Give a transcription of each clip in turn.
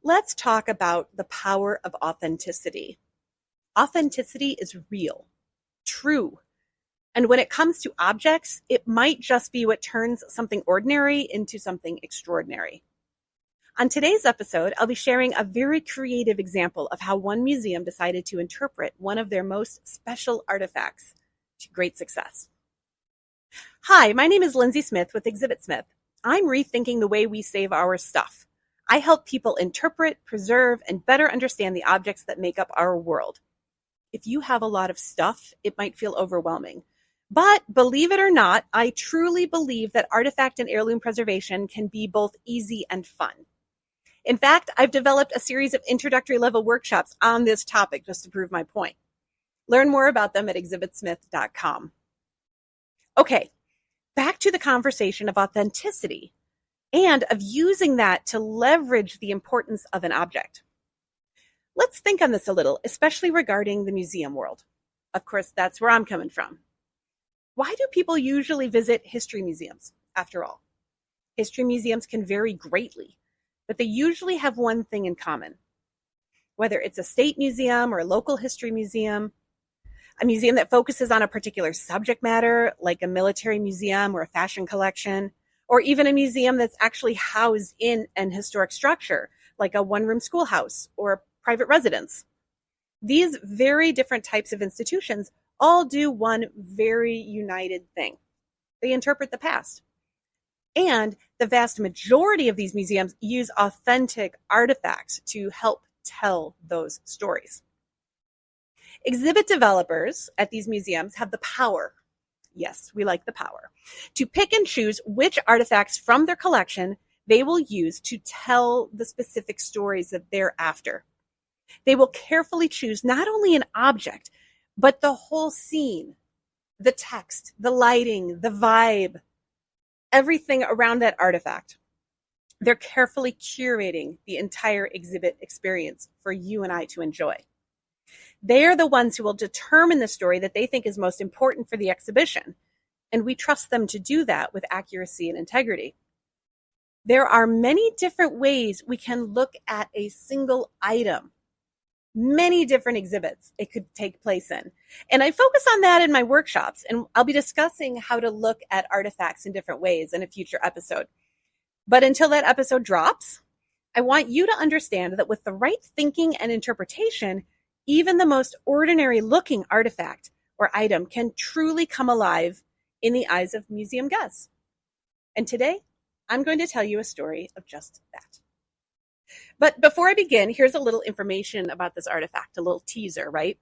Let's talk about the power of authenticity. Authenticity is real, true, and when it comes to objects, it might just be what turns something ordinary into something extraordinary. On today's episode, I'll be sharing a very creative example of how one museum decided to interpret one of their most special artifacts to great success. Hi, my name is Lindsay Smith with Exhibit Smith. I'm rethinking the way we save our stuff. I help people interpret, preserve, and better understand the objects that make up our world. If you have a lot of stuff, it might feel overwhelming. But believe it or not, I truly believe that artifact and heirloom preservation can be both easy and fun. In fact, I've developed a series of introductory level workshops on this topic just to prove my point. Learn more about them at exhibitsmith.com. Okay, back to the conversation of authenticity and of using that to leverage the importance of an object. Let's think on this a little, especially regarding the museum world. Of course, that's where I'm coming from. Why do people usually visit history museums, after all? History museums can vary greatly, but they usually have one thing in common. Whether it's a state museum or a local history museum, a museum that focuses on a particular subject matter, like a military museum or a fashion collection, or even a museum that's actually housed in an historic structure, like a one-room schoolhouse or a private residence. These very different types of institutions all do one very united thing. They interpret the past. And the vast majority of these museums use authentic artifacts to help tell those stories. Exhibit developers at these museums have the power, yes, we like the power, to pick and choose which artifacts from their collection they will use to tell the specific stories that they're after. They will carefully choose not only an object, but the whole scene, the text, the lighting, the vibe, everything around that artifact. They're carefully curating the entire exhibit experience for you and I to enjoy. They are the ones who will determine the story that they think is most important for the exhibition, and we trust them to do that with accuracy and integrity. There are many different ways we can look at a single item, many different exhibits it could take place in. And I focus on that in my workshops, and I'll be discussing how to look at artifacts in different ways in a future episode. But until that episode drops, I want you to understand that with the right thinking and interpretation, even the most ordinary looking artifact or item can truly come alive in the eyes of museum guests. And today, I'm going to tell you a story of just that. But before I begin, here's a little information about this artifact, a little teaser, right?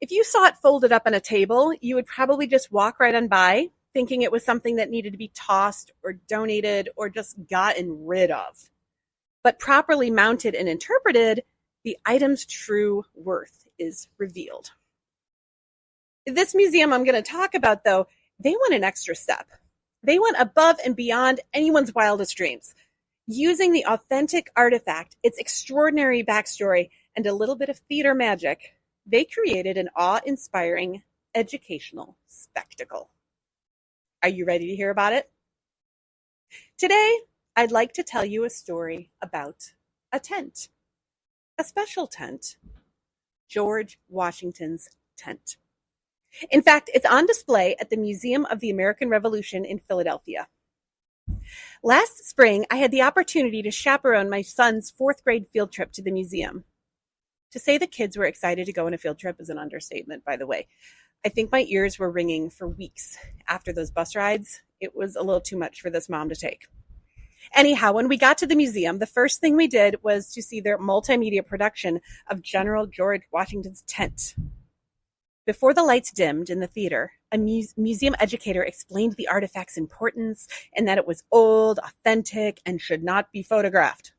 If you saw it folded up on a table, you would probably just walk right on by, thinking it was something that needed to be tossed or donated or just gotten rid of. But properly mounted and interpreted, the item's true worth is revealed. This museum I'm going to talk about, though, they went an extra step. They went above and beyond anyone's wildest dreams. Using the authentic artifact, its extraordinary backstory, and a little bit of theater magic, they created an awe-inspiring educational spectacle. Are you ready to hear about it? Today, I'd like to tell you a story about a tent. A special tent, George Washington's tent. In fact, it's on display at the Museum of the American Revolution in Philadelphia. Last spring, I had the opportunity to chaperone my son's fourth grade field trip to the museum. To say the kids were excited to go on a field trip is an understatement, by the way. I think my ears were ringing for weeks after those bus rides. It was a little too much for this mom to take. Anyhow, when we got to the museum, the first thing we did was to see their multimedia production of General George Washington's tent. Before the lights dimmed in the theater, a museum educator explained the artifact's importance and that it was old, authentic, and should not be photographed.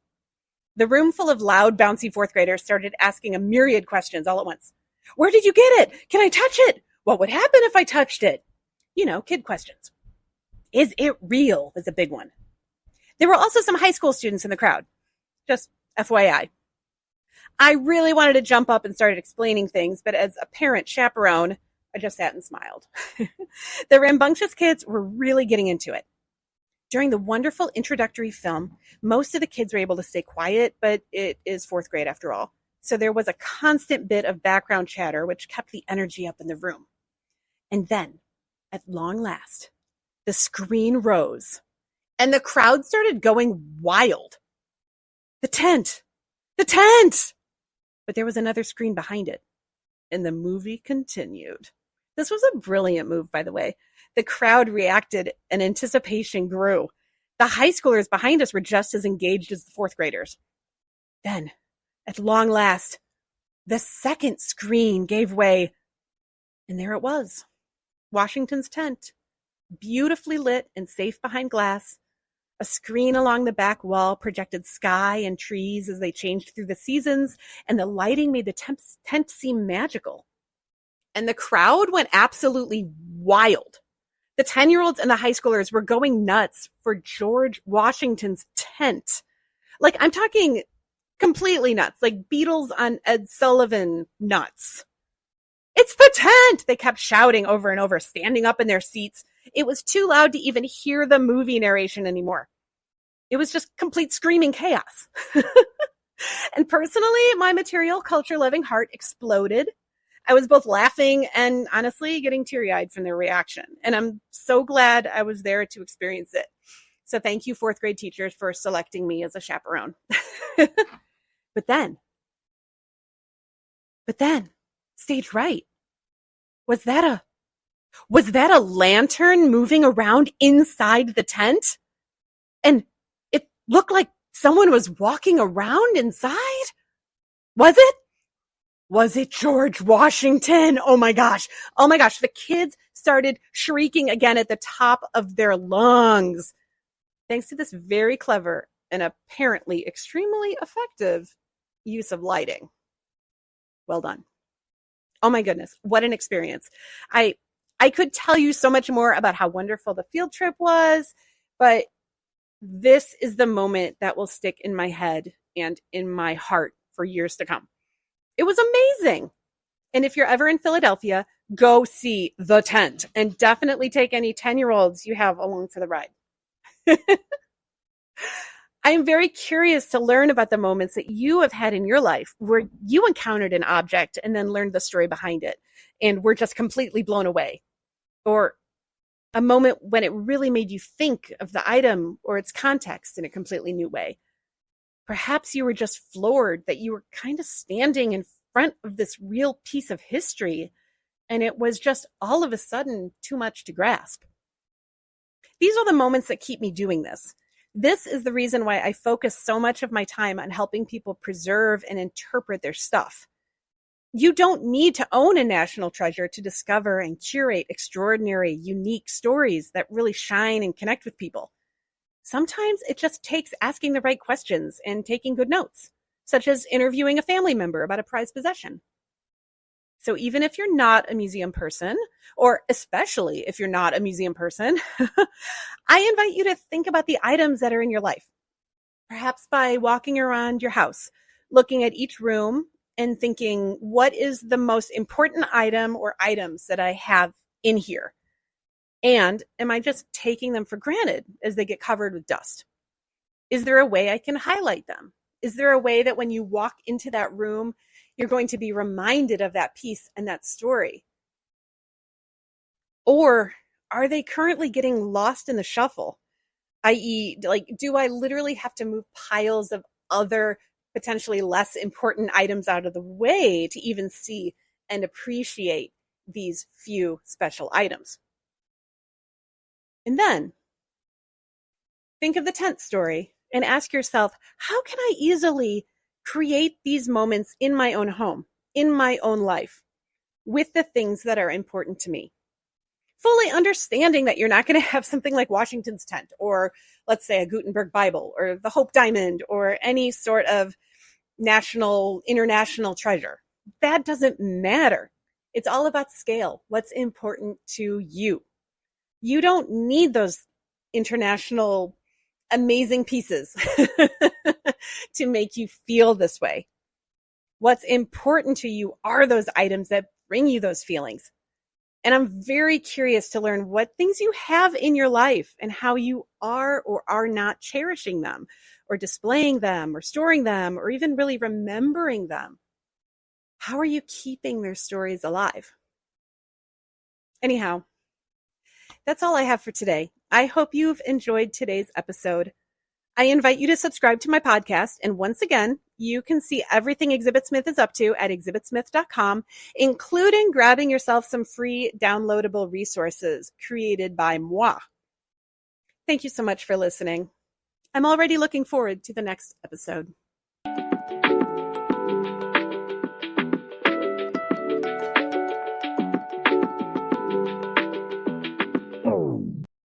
The room full of loud, bouncy fourth graders started asking a myriad questions all at once. Where did you get it? Can I touch it? What would happen if I touched it? You know, kid questions. Is it real? Was a big one. There were also some high school students in the crowd. Just FYI. I really wanted to jump up and start explaining things, but as a parent chaperone, I just sat and smiled. The rambunctious kids were really getting into it. During the wonderful introductory film, most of the kids were able to stay quiet, but it is fourth grade after all. So there was a constant bit of background chatter, which kept the energy up in the room. And then, at long last, the screen rose and the crowd started going wild. The tent! The tent! But there was another screen behind it, and the movie continued. This was a brilliant move, by the way. The crowd reacted and anticipation grew. The high schoolers behind us were just as engaged as the fourth graders. Then, at long last, the second screen gave way, and there it was, Washington's tent, beautifully lit and safe behind glass. A screen along the back wall projected sky and trees as they changed through the seasons, and the lighting made the tent seem magical. And the crowd went absolutely wild. The 10-year-olds and the high schoolers were going nuts for George Washington's tent. Like, I'm talking completely nuts, like Beatles on Ed Sullivan nuts. It's the tent! They kept shouting over and over, standing up in their seats. It was too loud to even hear the movie narration anymore. It was just complete screaming chaos. And personally, my material culture loving heart exploded. I was both laughing and honestly getting teary-eyed from their reaction. And I'm so glad I was there to experience it. So thank you, fourth grade teachers, for selecting me as a chaperone. But then, stage right. Was that a lantern moving around inside the tent? And it looked like someone was walking around inside? Was it? Was it George Washington? Oh my gosh. The kids started shrieking again at the top of their lungs. Thanks to this very clever and apparently extremely effective use of lighting. Well done. Oh my goodness, what an experience. I could tell you so much more about how wonderful the field trip was, but this is the moment that will stick in my head and in my heart for years to come. It was amazing. And if you're ever in Philadelphia, go see The Tent and definitely take any 10-year-olds you have along for the ride. I am very curious to learn about the moments that you have had in your life where you encountered an object and then learned the story behind it and were just completely blown away. Or a moment when it really made you think of the item or its context in a completely new way. Perhaps you were just floored that you were kind of standing in front of this real piece of history and it was just all of a sudden too much to grasp. These are the moments that keep me doing this. This is the reason why I focus so much of my time on helping people preserve and interpret their stuff. You don't need to own a national treasure to discover and curate extraordinary, unique stories that really shine and connect with people. Sometimes it just takes asking the right questions and taking good notes, such as interviewing a family member about a prized possession. So even if you're not a museum person, or especially if you're not a museum person, I invite you to think about the items that are in your life. Perhaps by walking around your house, looking at each room and thinking, what is the most important item or items that I have in here? And am I just taking them for granted as they get covered with dust? Is there a way I can highlight them? Is there a way that when you walk into that room, you're going to be reminded of that piece and that story? Or are they currently getting lost in the shuffle? I.e., like, do I literally have to move piles of other potentially less important items out of the way to even see and appreciate these few special items? And then think of the tent story and ask yourself, how can I easily create these moments in my own home, in my own life, with the things that are important to me? Fully understanding that you're not going to have something like Washington's tent, or let's say a Gutenberg Bible, or the Hope Diamond, or any sort of national, international treasure. That doesn't matter. It's all about scale. What's important to you? You don't need those international amazing pieces to make you feel this way. What's important to you are those items that bring you those feelings. And I'm very curious to learn what things you have in your life and how you are or are not cherishing them, or displaying them, or storing them, or even really remembering them. How are you keeping their stories alive? Anyhow, that's all I have for today. I hope you've enjoyed today's episode. I invite you to subscribe to my podcast. And once again, you can see everything Exhibit Smith is up to at exhibitsmith.com, including grabbing yourself some free downloadable resources created by moi. Thank you so much for listening. I'm already looking forward to the next episode.